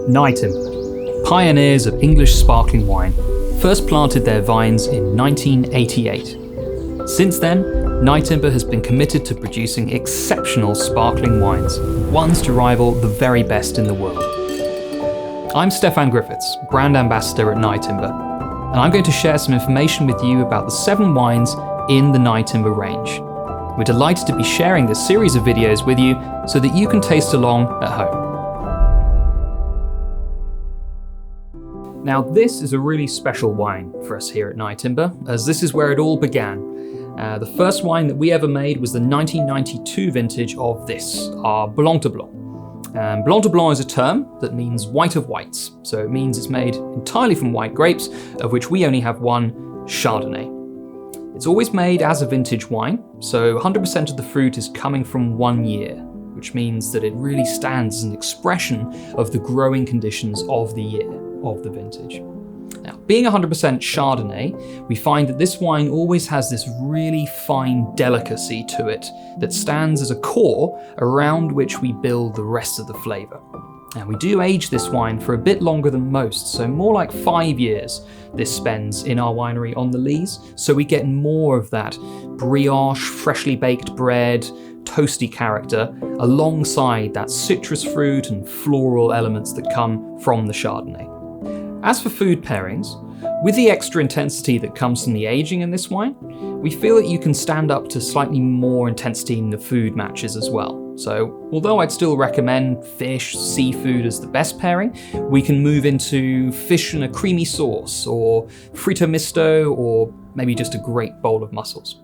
Nightingale, pioneers of English sparkling wine, first planted their vines in 1988. Since then, Nightingale has been committed to producing exceptional sparkling wines, ones to rival the very best in the world. I'm Stefan Griffiths, brand ambassador at Nightingale, and I'm going to share some information with you about the 7 wines in the Nightingale range. We're delighted to be sharing this series of videos with you so that you can taste along at home. Now, this is a really special wine for us here at Nightingale, as this is where it all began. The first wine that we ever made was the 1992 vintage of this, our Blanc de Blanc. Blanc de Blanc is a term that means white of whites, so it means it's made entirely from white grapes, of which we only have one, Chardonnay. It's always made as a vintage wine, so 100% of the fruit is coming from 1 year, which means that it really stands as an expression of the growing conditions of the year of the vintage. Now, being 100% Chardonnay, we find that this wine always has this really fine delicacy to it that stands as a core around which we build the rest of the flavour. And we do age this wine for a bit longer than most, so more like 5 years this spends in our winery on the lees, so we get more of that brioche, freshly baked bread, toasty character alongside that citrus fruit and floral elements that come from the Chardonnay. As for food pairings, with the extra intensity that comes from the aging in this wine, we feel that you can stand up to slightly more intensity in the food matches as well. So, although I'd still recommend fish, seafood as the best pairing, we can move into fish and a creamy sauce, or frito misto, or maybe just a great bowl of mussels.